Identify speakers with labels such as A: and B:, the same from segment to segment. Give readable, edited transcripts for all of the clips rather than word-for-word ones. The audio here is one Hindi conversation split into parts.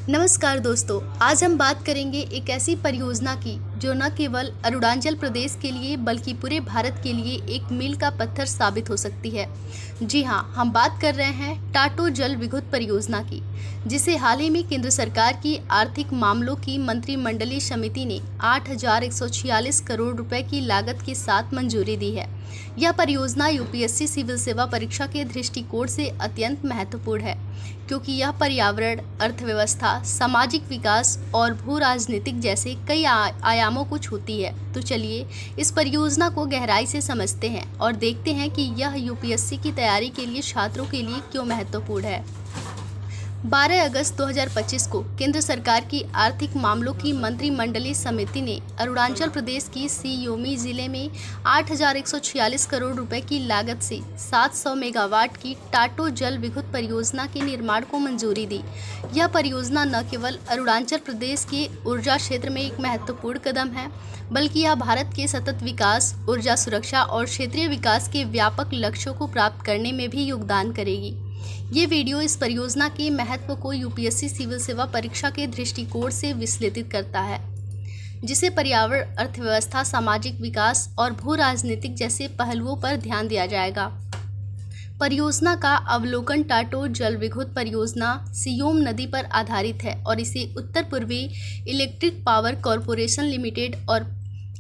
A: नमस्कार दोस्तों, आज हम बात करेंगे एक ऐसी परियोजना की जो न केवल अरुणाचल प्रदेश के लिए बल्कि पूरे भारत के लिए एक मील का पत्थर साबित हो सकती है। जी हाँ, हम बात कर रहे हैं टाटो जल विद्युत परियोजना की, जिसे हाल ही में केंद्र सरकार की आर्थिक मामलों की मंत्रिमंडलीय समिति ने 8,146 करोड़ रुपए की लागत के साथ मंजूरी दी है। यह परियोजना यूपीएससी सिविल सेवा परीक्षा के दृष्टिकोण से अत्यंत महत्वपूर्ण है, क्योंकि यह पर्यावरण, अर्थव्यवस्था, सामाजिक विकास और भू राजनीतिक जैसे कई आयामों को छूती है। तो चलिए इस परियोजना को गहराई से समझते हैं और देखते हैं कि यह यूपीएससी की तैयारी के लिए छात्रों के लिए क्यों महत्वपूर्ण है। 12 अगस्त 2025 को केंद्र सरकार की आर्थिक मामलों की मंत्रिमंडलीय समिति ने अरुणाचल प्रदेश की सी योमी जिले में 8,146 करोड़ रुपए की लागत से 700 मेगावाट की टाटो जल विद्युत परियोजना के निर्माण को मंजूरी दी। यह परियोजना न केवल अरुणाचल प्रदेश के ऊर्जा क्षेत्र में एक महत्वपूर्ण कदम है, बल्कि यह भारत के सतत विकास, ऊर्जा सुरक्षा और क्षेत्रीय विकास के व्यापक लक्ष्यों को प्राप्त करने में भी योगदान करेगी। ये वीडियो इस परियोजना के महत्व को यूपीएससी सिविल सेवा परीक्षा के दृष्टिकोण से विश्लेषित करता है, जिसे पर्यावरण, अर्थव्यवस्था, सामाजिक विकास और भू राजनीतिक जैसे पहलुओं पर ध्यान दिया जाएगा। परियोजना का अवलोकन टाटो जल विद्युत परियोजना सियोम नदी पर आधारित है और इसे उत्तर पूर्वी इलेक्ट्रिक पावर कॉरपोरेशन लिमिटेड और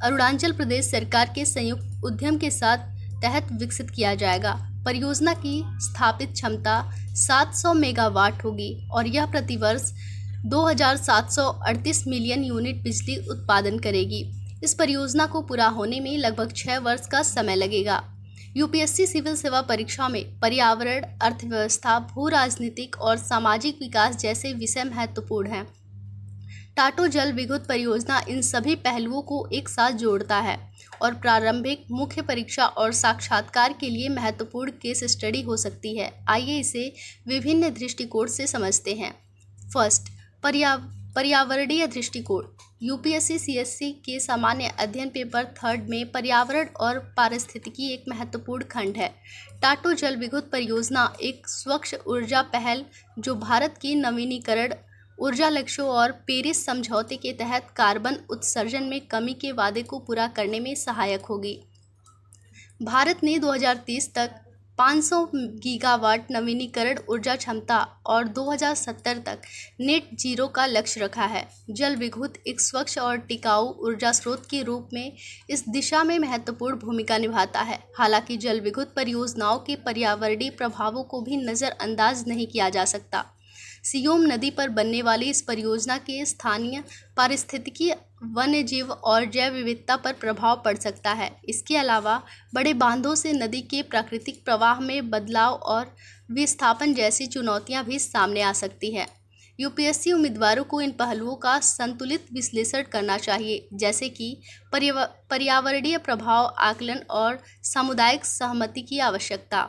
A: अरुणाचल प्रदेश सरकार के संयुक्त उद्यम के साथ तहत विकसित किया जाएगा। परियोजना की स्थापित क्षमता 700 मेगावाट होगी और यह प्रतिवर्ष 2,738 मिलियन यूनिट बिजली उत्पादन करेगी। इस परियोजना को पूरा होने में लगभग 6 वर्ष का समय लगेगा। यूपीएससी सिविल सेवा परीक्षा में पर्यावरण, अर्थव्यवस्था, भू राजनीतिक और सामाजिक विकास जैसे विषय महत्वपूर्ण हैं। टाटो जल विद्युत परियोजना इन सभी पहलुओं को एक साथ जोड़ता है और प्रारंभिक, मुख्य परीक्षा और साक्षात्कार के लिए महत्वपूर्ण केस स्टडी हो सकती है। आइए इसे विभिन्न दृष्टिकोण से समझते हैं। फर्स्ट, पर्यावरणीय दृष्टिकोण। यूपीएससी सीएससी के सामान्य अध्ययन पेपर 3 में पर्यावरण और पारिस्थितिकी एक महत्वपूर्ण खंड है। टाटो जल विद्युत परियोजना एक स्वच्छ ऊर्जा पहल जो भारत की नवीनीकरण ऊर्जा लक्ष्यों और पेरिस समझौते के तहत कार्बन उत्सर्जन में कमी के वादे को पूरा करने में सहायक होगी। भारत ने 2030 तक 500 गीगावाट नवीनीकरण ऊर्जा क्षमता और 2070 तक नेट जीरो का लक्ष्य रखा है। जल विद्युत एक स्वच्छ और टिकाऊ ऊर्जा स्रोत के रूप में इस दिशा में महत्वपूर्ण भूमिका निभाता है। हालांकि जल विद्युत परियोजनाओं के पर्यावरणीय प्रभावों को भी नज़रअंदाज नहीं किया जा सकता। सियोम नदी पर बनने वाली इस परियोजना के स्थानीय पारिस्थितिकी, वन्यजीव और जैव विविधता पर प्रभाव पड़ सकता है। इसके अलावा बड़े बांधों से नदी के प्राकृतिक प्रवाह में बदलाव और विस्थापन जैसी चुनौतियां भी सामने आ सकती हैं। यूपीएससी उम्मीदवारों को इन पहलुओं का संतुलित विश्लेषण करना चाहिए, जैसे कि पर्यावरणीय प्रभाव आकलन और सामुदायिक सहमति की आवश्यकता।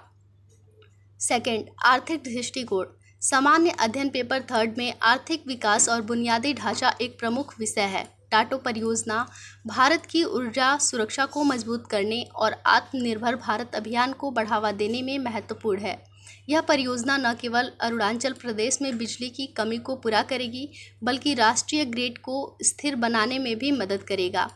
A: सेकंड, आर्थिक दृष्टिकोण। सामान्य अध्ययन पेपर 3 में आर्थिक विकास और बुनियादी ढांचा एक प्रमुख विषय है। टाटो परियोजना भारत की ऊर्जा सुरक्षा को मजबूत करने और आत्मनिर्भर भारत अभियान को बढ़ावा देने में महत्वपूर्ण है। यह परियोजना न केवल अरुणाचल प्रदेश में बिजली की कमी को पूरा करेगी, बल्कि राष्ट्रीय ग्रिड को स्थिर बनाने में भी मदद करेगा।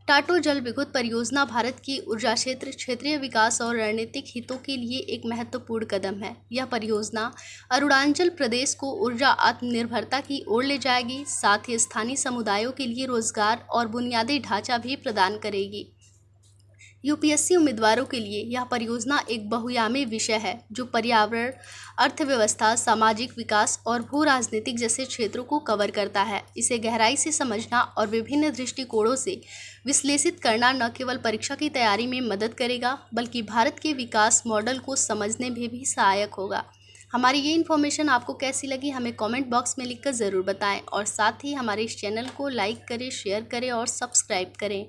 A: टाटो जल विद्युत परियोजना भारत की ऊर्जा क्षेत्र, क्षेत्रीय विकास और रणनीतिक हितों के लिए एक महत्वपूर्ण कदम है। यह परियोजना अरुणाचल प्रदेश को ऊर्जा आत्मनिर्भरता की ओर ले जाएगी, साथ ही स्थानीय समुदायों के लिए रोजगार और बुनियादी ढांचा भी प्रदान करेगी। यूपीएससी उम्मीदवारों के लिए यह परियोजना एक बहुआयामी विषय है जो पर्यावरण, अर्थव्यवस्था, सामाजिक विकास और भू राजनीतिक जैसे क्षेत्रों को कवर करता है। इसे गहराई से समझना और विभिन्न दृष्टिकोणों से विश्लेषित करना न केवल परीक्षा की तैयारी में मदद करेगा, बल्कि भारत के विकास मॉडल को समझने में भी सहायक होगा। हमारी ये इन्फॉर्मेशन आपको कैसी लगी हमें कमेंट बॉक्स में लिखकर ज़रूर बताएं और साथ ही हमारे इस चैनल को लाइक करें, शेयर करें और सब्सक्राइब करें।